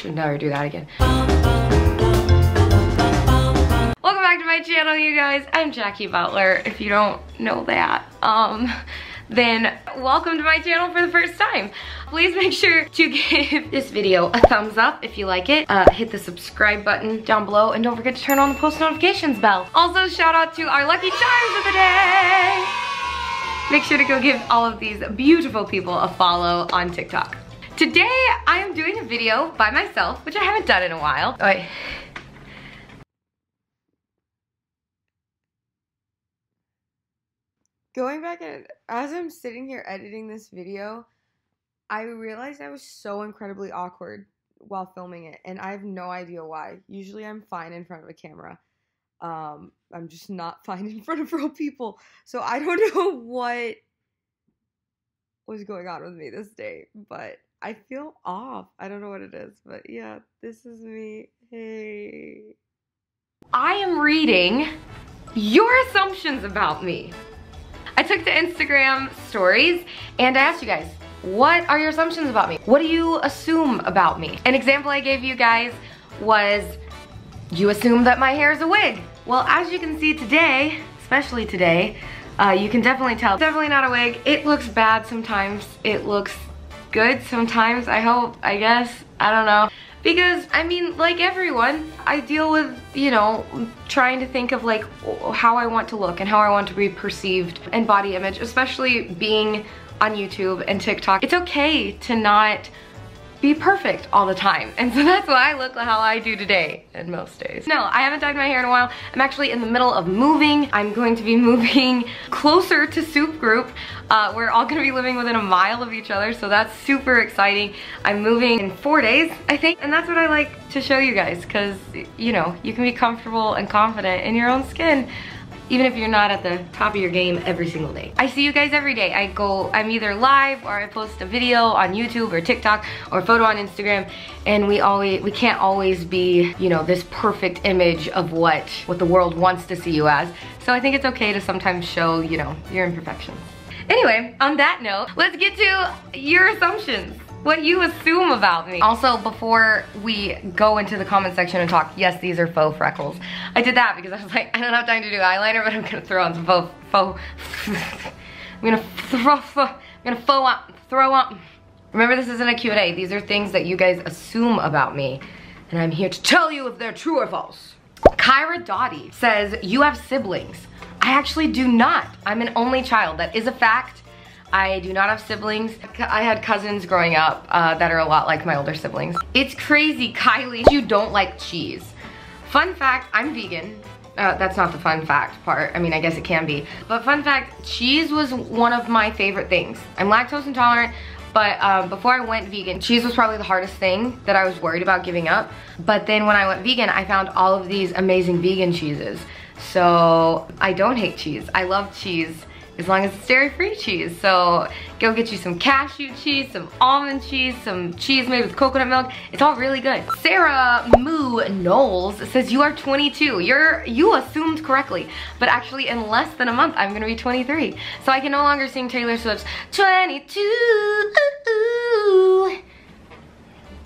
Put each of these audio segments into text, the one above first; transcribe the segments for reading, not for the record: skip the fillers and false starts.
Should never do that again. Welcome back to my channel, you guys. I'm Jaci Butler, if you don't know that. Then welcome to my channel for the first time. Please make sure to give this video a thumbs up if you like it. Hit the subscribe button down below, and don't forget to turn on the post notifications bell. Also, shout out to our lucky charms of the day. Make sure to go give all of these beautiful people a follow on TikTok. Today, I am doing a video by myself, which I haven't done in a while. Oh, wait. Going back and as I'm sitting here editing this video, I realized I was so incredibly awkward while filming it, and I have no idea why. Usually I'm fine in front of a camera. I'm just not fine in front of real people. So I don't know what was going on with me this day, but I feel off. I don't know what it is, but yeah, this is me. Hey. I am reading your assumptions about me. I took to Instagram stories and I asked you guys, what are your assumptions about me? What do you assume about me? An example I gave you guys was, you assume that my hair is a wig. Well, as you can see today, especially today, you can definitely tell. Definitely not a wig. It looks bad sometimes. It looks good sometimes, I hope, I guess. I don't know. Because, I mean, like everyone, I deal with, you know, trying to think of like how I want to look and how I want to be perceived and body image, especially being on YouTube and TikTok. It's okay to not be perfect all the time. And so that's why I look how I do today and most days. No, I haven't dyed my hair in a while. I'm actually in the middle of moving. I'm going to be moving closer to Soup Group. We're all gonna be living within a mile of each other, so that's super exciting. I'm moving in 4 days, I think, and that's what I like to show you guys, because, you know, you can be comfortable and confident in your own skin, even if you're not at the top of your game every single day. I see you guys every day. I'm either live or I post a video on YouTube or TikTok or a photo on Instagram, and we can't always be, you know, this perfect image of what the world wants to see you as. So I think it's okay to sometimes show, you know, your imperfections. Anyway, on that note, let's get to your assumptions. What you assume about me. Also, before we go into the comment section and talk, yes, these are faux freckles. I did that because I was like, I don't have time to do eyeliner, but I'm gonna throw on some throw on. Remember, this isn't a Q&A. These are things that you guys assume about me, and I'm here to tell you if they're true or false. Kyra Dottie says, you have siblings. I actually do not. I'm an only child. That is a fact. I do not have siblings. I had cousins growing up that are a lot like my older siblings. It's crazy, Kylie, you don't like cheese. Fun fact, I'm vegan. That's not the fun fact part. I mean, I guess it can be. But fun fact, cheese was one of my favorite things. I'm lactose intolerant, but before I went vegan, cheese was probably the hardest thing that I was worried about giving up. But then when I went vegan, I found all of these amazing vegan cheeses. So I don't hate cheese. I love cheese as long as it's dairy-free cheese. So go get you some cashew cheese, some almond cheese, some cheese made with coconut milk. It's all really good. Sarah Moo Knowles says, you are 22. You assumed correctly, but actually in less than a month, I'm gonna be 23. So I can no longer sing Taylor Swift's 22.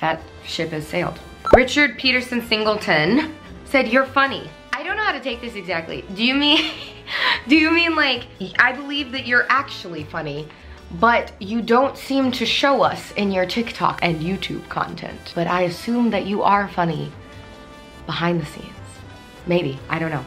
That ship has sailed. Richard Peterson Singleton said, you're funny. I don't know how to take this exactly. Do you mean like, I believe that you're actually funny, but you don't seem to show us in your TikTok and YouTube content. But I assume that you are funny behind the scenes. Maybe, I don't know.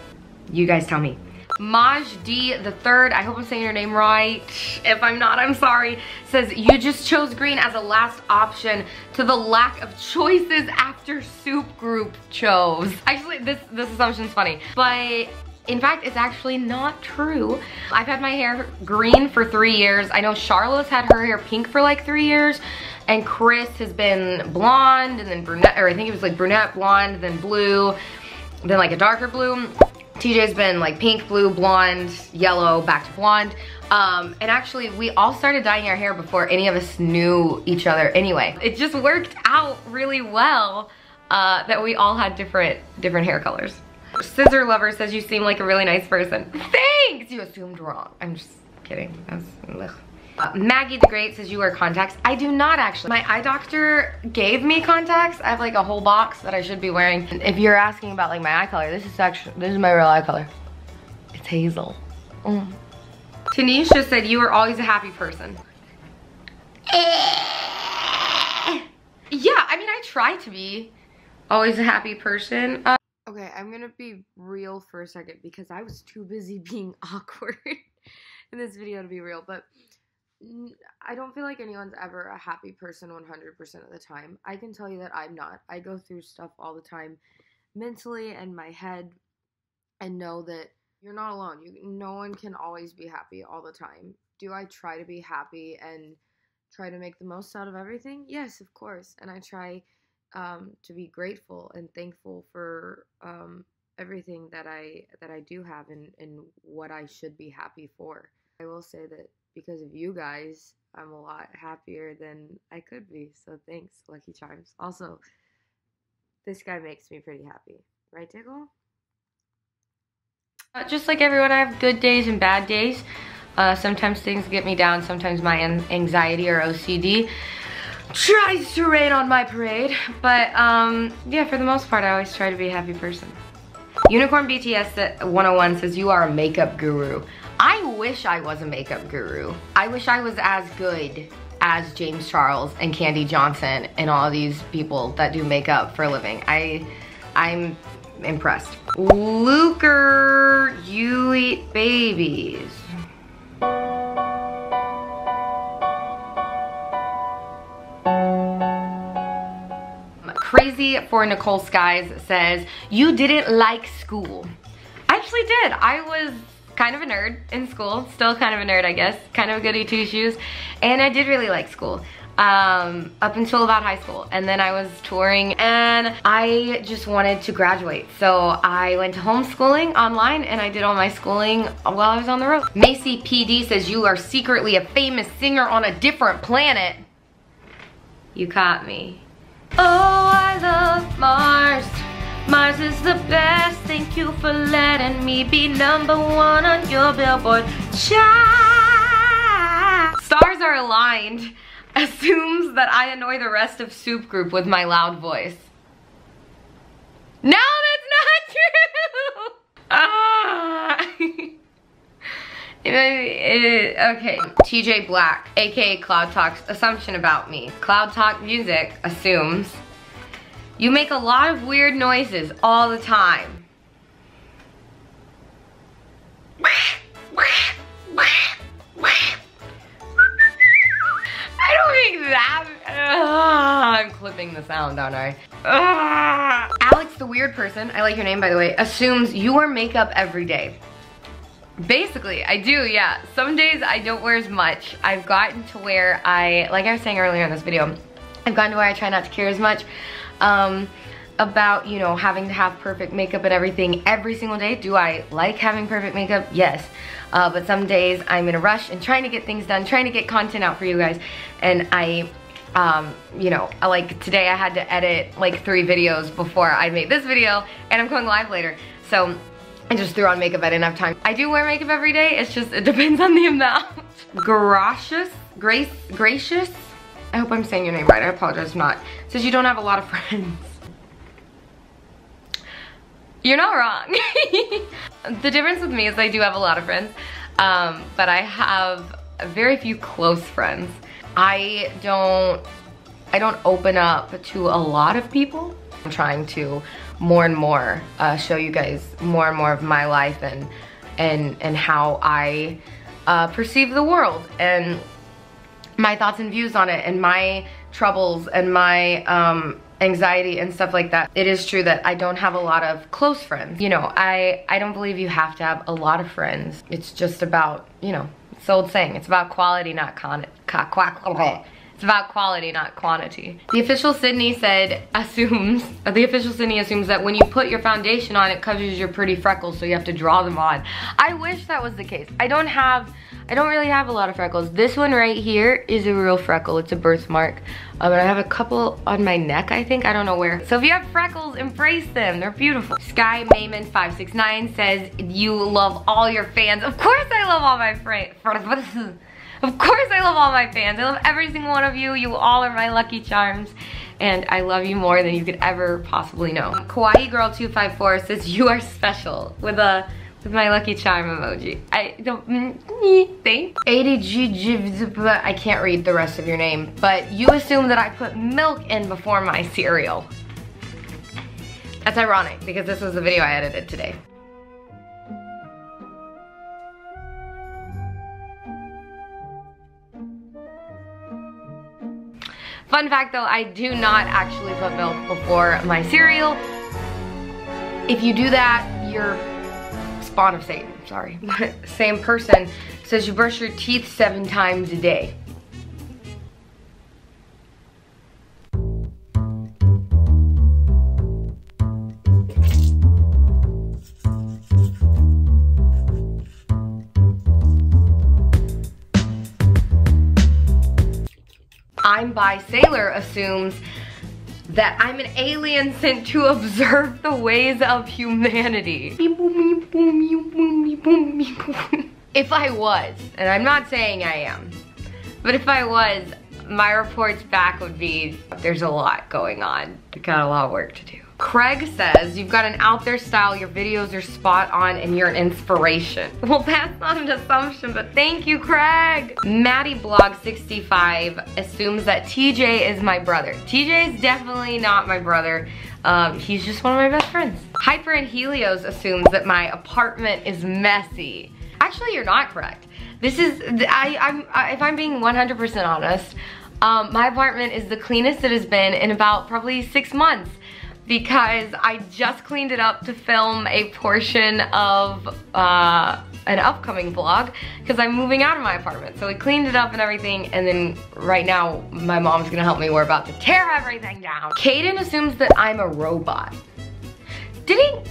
You guys tell me. Maj D the third, I hope I'm saying your name right. If I'm not, I'm sorry. Says, you just chose green as a last option to the lack of choices after Soup Group chose. Actually, this assumption's funny, but in fact, it's actually not true. I've had my hair green for 3 years. I know Charlotte's had her hair pink for like 3 years, and Chris has been blonde and then brunette, or I think it was like brunette, blonde, then blue, then like a darker blue. TJ's been like pink, blue, blonde, yellow, back to blonde. And actually, we all started dyeing our hair before any of us knew each other anyway. It just worked out really well that we all had different hair colors. Scissor Lover says, you seem like a really nice person. Thanks! You assumed wrong. I'm just kidding. Maggie the Great says you wear contacts. I do not actually. My eye doctor gave me contacts. I have like a whole box that I should be wearing. If you're asking about like my eye color, this is my real eye color. It's hazel. Tanisha said you are always a happy person. Yeah, I mean, I try to be always a happy person. Okay, I'm gonna be real for a second because I was too busy being awkward in this video to be real, but I don't feel like anyone's ever a happy person 100% of the time. I can tell you that I'm not. I go through stuff all the time mentally and my head, and know that you're not alone. No one can always be happy all the time. Do I try to be happy and try to make the most out of everything? Yes, of course. And I try to be grateful and thankful for everything that I do have and what I should be happy for. I will say that because of you guys, I'm a lot happier than I could be. So thanks, Lucky Charms. Also, this guy makes me pretty happy. Right, Diggle? Just like everyone, I have good days and bad days. Sometimes things get me down. Sometimes my anxiety or OCD tries to rain on my parade. But yeah, for the most part, I always try to be a happy person. Unicorn BTS 101 says you are a makeup guru. I wish I was a makeup guru. I wish I was as good as James Charles and Candy Johnson and all these people that do makeup for a living. I'm impressed. Luker, you eat babies. Crazy for Nicole Skies says, you didn't like school. I actually did. I was kind of a nerd in school. Still kind of a nerd, I guess. Kind of a goody two-shoes. And I did really like school. Up until about high school, and then I was touring and I just wanted to graduate, so I went to homeschooling online and I did all my schooling while I was on the road. Macy PD says you are secretly a famous singer on a different planet. You caught me. Oh, I love Mars. Mars is the best. Thank you for letting me be #1 on your Billboard chart. Stars are aligned assumes that I annoy the rest of Soup Group with my loud voice. No, that's not true! Okay. TJ Black, aka Cloud Talk's assumption about me. Cloud Talk Music assumes you make a lot of weird noises all the time. I'm clipping the sound, aren't I? Alex the weird person, I like your name by the way, assumes you wear makeup every day. Basically, I do, yeah. Some days I don't wear as much. I've gotten to where like I was saying earlier in this video, I've gotten to where I try not to care as much about, you know, having to have perfect makeup and everything every single day. Do I like having perfect makeup? Yes. But some days I'm in a rush and trying to get things done, trying to get content out for you guys, and you know, like today I had to edit like 3 videos before I made this video, and I'm going live later, so I just threw on makeup. I didn't have time. I do wear makeup every day, it's just, it depends on the amount. Gracious, I hope I'm saying your name right, I apologize if not. Says you don't have a lot of friends. You're not wrong. The difference with me is I do have a lot of friends, but I have very few close friends. I don't open up to a lot of people. I'm trying to more and more show you guys more and more of my life and how I perceive the world and my thoughts and views on it and my troubles and my anxiety and stuff like that. It is true that I don't have a lot of close friends. You know, I don't believe you have to have a lot of friends. It's just about, you know, it's the old saying, it's about quality, not it's about quality, not quantity. The official Sydney assumes that when you put your foundation on, it covers your pretty freckles, so you have to draw them on. I wish that was the case. I don't really have a lot of freckles. This one right here is a real freckle. It's a birthmark. And I have a couple on my neck, I think. I don't know where. So if you have freckles, embrace them. They're beautiful. Sky Mayman 569 says you love all your fans. Of course I love all my friends. Of course I love all my fans. I love every single one of you. You all are my lucky charms. And I love you more than you could ever possibly know. Kawaii Girl 254 says you are special with my lucky charm emoji. I don't think. 80G, I can't read the rest of your name, but you assume that I put milk in before my cereal. That's ironic because this was the video I edited today. Fun fact though, I do not actually put milk before my cereal. If you do that, you're spawn of Satan, sorry. Same person says you brush your teeth 7 times a day. I'm bi Sailor assumes that I'm an alien sent to observe the ways of humanity. If I was, and I'm not saying I am, but if I was, my reports back would be, there's a lot going on. We got a lot of work to do. Craig says, you've got an out there style, your videos are spot on, and you're an inspiration. Well, that's not an assumption, but thank you, Craig. Maddie Blog 65 assumes that TJ is my brother. TJ is definitely not my brother. He's just one of my best friends. Hyper and Helios assumes that my apartment is messy. Actually, you're not correct. This is, if I'm being 100% honest, my apartment is the cleanest it has been in about probably 6 months. Because I just cleaned it up to film a portion of an upcoming vlog because I'm moving out of my apartment. So we cleaned it up and everything, and then right now my mom's gonna help me. We're about to tear everything down. Kaden assumes that I'm a robot. Didn't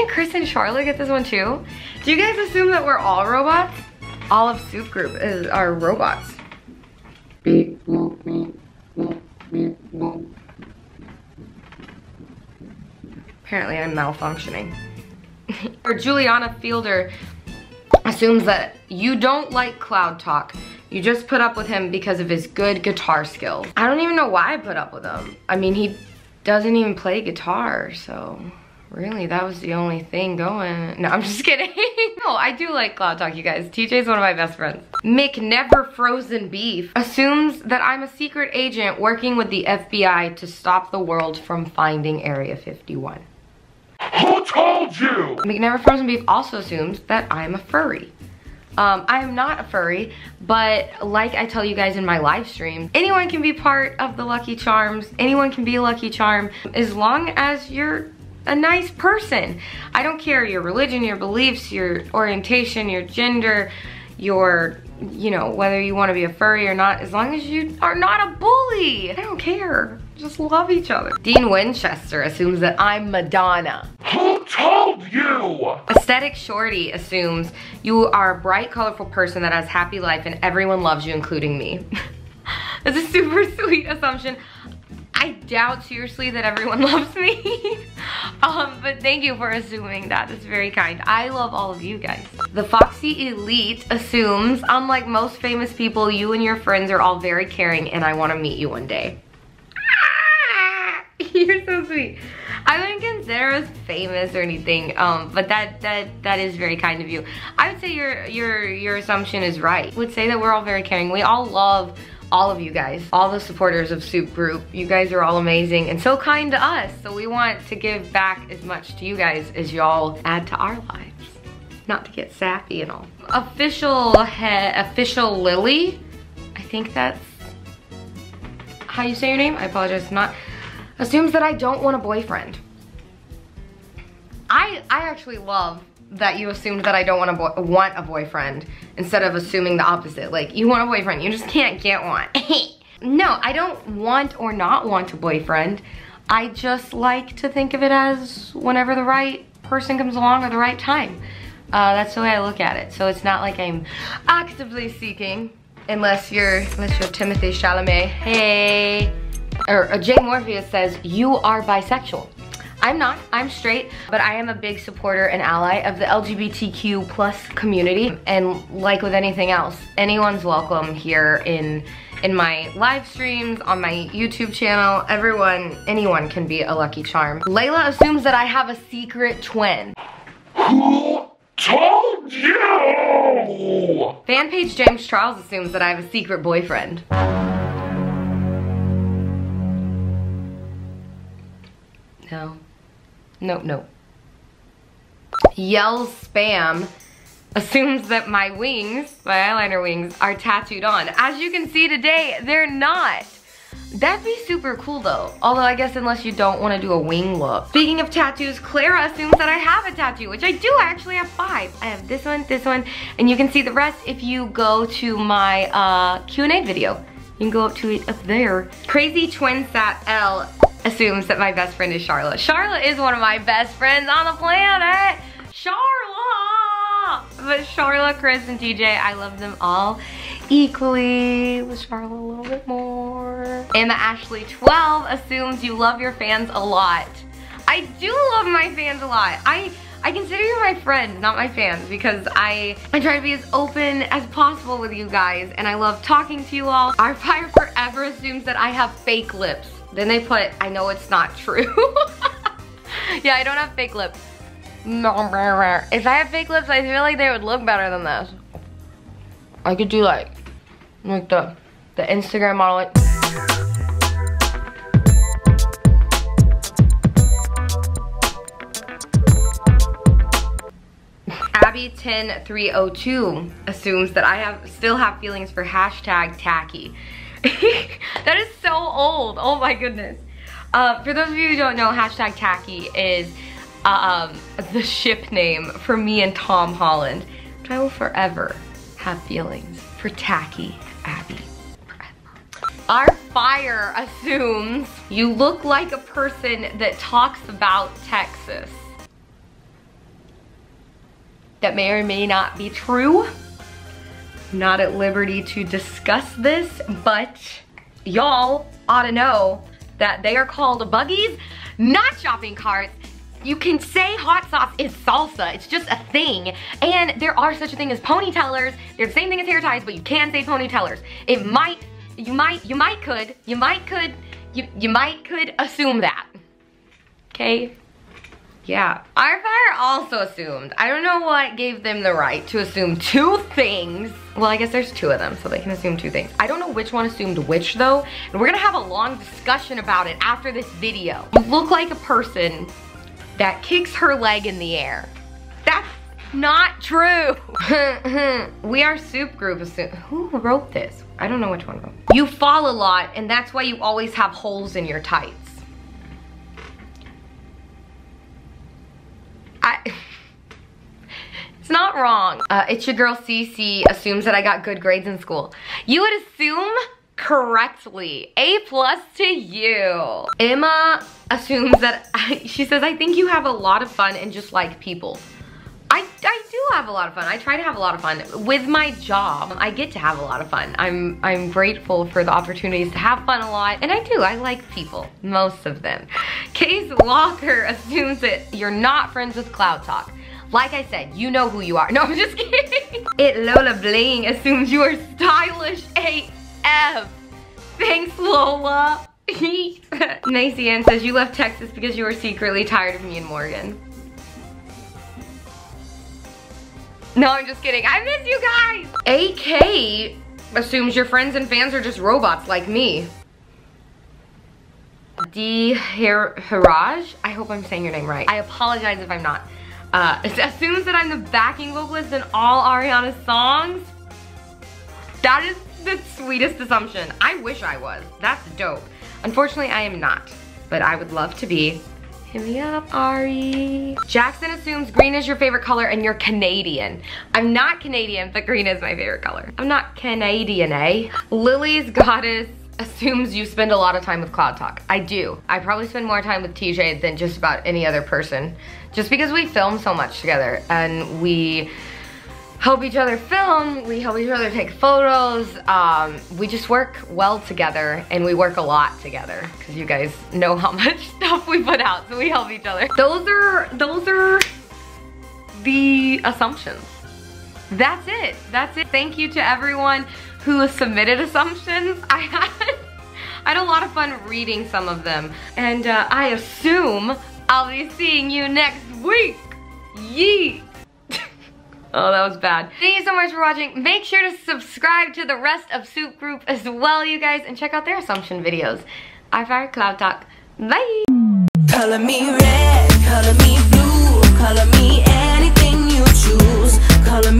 Chris and Charlotte get this one too? Do you guys assume that we're all robots? All of Soup Group are robots. Apparently I'm malfunctioning. Or Juliana Fielder assumes that you don't like Cloud Talk. You just put up with him because of his good guitar skills. I don't even know why I put up with him. I mean, he doesn't even play guitar, so really that was the only thing going. No, I'm just kidding. No, I do like Cloud Talk, you guys. TJ's one of my best friends. Mick Never Frozen Beef assumes that I'm a secret agent working with the FBI to stop the world from finding Area 51. Who told you? McNever Frozen Beef also assumes that I'm a furry. I am not a furry, but like I tell you guys in my live stream, anyone can be part of the Lucky Charms. Anyone can be a Lucky Charm as long as you're a nice person. I don't care your religion, your beliefs, your orientation, your gender, your, you know, whether you want to be a furry or not, as long as you are not a bully. I don't care. Just love each other. Dean Winchester assumes that I'm Madonna. Who told you? Aesthetic Shorty assumes you are a bright, colorful person that has happy life and everyone loves you, including me. That's a super sweet assumption. I doubt seriously that everyone loves me. But thank you for assuming that. That's very kind. I love all of you guys. The Foxy Elite assumes, unlike most famous people, you and your friends are all very caring and I want to meet you one day. You're so sweet. I wouldn't consider us famous or anything, but that is very kind of you. I would say your assumption is right. I would say that we're all very caring. We all love all of you guys, all the supporters of Soup Group. You guys are all amazing and so kind to us. So we want to give back as much to you guys as y'all add to our lives. Not to get sappy and all. Official Lily, I think that's how you say your name. I apologize if not. Assumes that I don't want a boyfriend. I actually love that you assumed that I don't want a boyfriend instead of assuming the opposite. Like, you want a boyfriend, you just can't get one. No, I don't want or not want a boyfriend. I just like to think of it as whenever the right person comes along or the right time. That's the way I look at it. So it's not like I'm actively seeking, unless you're Timothy Chalamet. Hey. Or Jay Morpheus says, you are bisexual. I'm not, I'm straight, but I am a big supporter and ally of the LGBTQ plus community. And like with anything else, anyone's welcome here in my live streams, on my YouTube channel. Anyone can be a lucky charm. Layla assumes that I have a secret twin. Who told you? Fan page James Charles assumes that I have a secret boyfriend. No. No. Yells spam assumes that my wings, my eyeliner wings, are tattooed on. As you can see today, they're not. That'd be super cool though. Although I guess unless you don't want to do a wing look. Speaking of tattoos, Clara assumes that I have a tattoo, which I do. I actually have 5. I have this one, and you can see the rest if you go to my Q&A video. You can go up to it up there. Crazy Twin Sat L assumes that my best friend is Charlotte. Charlotte is one of my best friends on the planet. Charlotte! But Charlotte, Chris, and TJ, I love them all equally. With Charlotte a little bit more. And the Ashley 12 assumes you love your fans a lot. I do love my fans a lot. I consider you my friend, not my fans, because I try to be as open as possible with you guys, and I love talking to you all. Our Fire Forever assumes that I have fake lips. Then they put, I know it's not true. Yeah, I don't have fake lips. If I had fake lips, I feel like they would look better than this. I could do like the Instagram model. Like, Abby10302 assumes that I still have feelings for hashtag tacky. That is so old. Oh my goodness. For those of you who don't know, hashtag tacky is the ship name for me and Tom Holland. But I will forever have feelings for tacky Abby. Forever. Our Fire assumes you look like a person that talks about Texas. That may or may not be true. I'm not at liberty to discuss this, but y'all ought to know that they are called buggies, not shopping carts. You can say hot sauce is salsa, it's just a thing. And there are such a thing as ponytailers. They're the same thing as hair ties, but you can say ponytailers. You might could assume that. Okay? Yeah. Our Fire also assumed, I don't know what gave them the right to assume 2 things. Well, I guess there's 2 of them, so they can assume 2 things. I don't know which one assumed which though, and we're gonna have a long discussion about it after this video. You look like a person that kicks her leg in the air. That's not true. We Are Soup Group assume, who wrote this? I don't know which one of them. You fall a lot, and that's why you always have holes in your tights. It's not wrong. It's your girl CC assumes that I got good grades in school. You would assume correctly. A+ to you. Emma assumes that, she says, I think you have a lot of fun and just like people. I do have a lot of fun. I try to have a lot of fun. With my job, I get to have a lot of fun. I'm grateful for the opportunities to have fun a lot, and I do. I like people, most of them. Case Walker assumes that you're not friends with Cloud Talk. Like I said, you know who you are. No, I'm just kidding. It Lola Bling assumes you are stylish AF. Thanks, Lola. Macy Ann says you left Texas because you were secretly tired of me and Morgan. No, I'm just kidding. I miss you guys. AK assumes your friends and fans are just robots like me. D. Haraj, I hope I'm saying your name right. I apologize if I'm not. Assumes that I'm the backing vocalist in all Ariana's songs. That is the sweetest assumption. I wish I was. That's dope. Unfortunately, I am not, but I would love to be. Hit me up, Ari. Jackson assumes green is your favorite color and you're Canadian. I'm not Canadian, but green is my favorite color. I'm not Canadian, eh? Lily's Goddess assumes you spend a lot of time with Cloud Talk. I do. I probably spend more time with TJ than just about any other person. Just because we film so much together and we help each other film, we help each other take photos. We just work well together, and we work a lot together because you guys know how much stuff we put out, so we help each other. Those are the assumptions. That's it. That's it. Thank you to everyone who submitted assumptions. I had a lot of fun reading some of them, and I assume I'll be seeing you next week. Yeet. Oh, that was bad. Thank you so much for watching. Make sure to subscribe to the rest of Soup Group as well, you guys, and check out their assumption videos. iFire Cloud Talk. Bye. Color me red, color me blue, color me anything you choose. Color me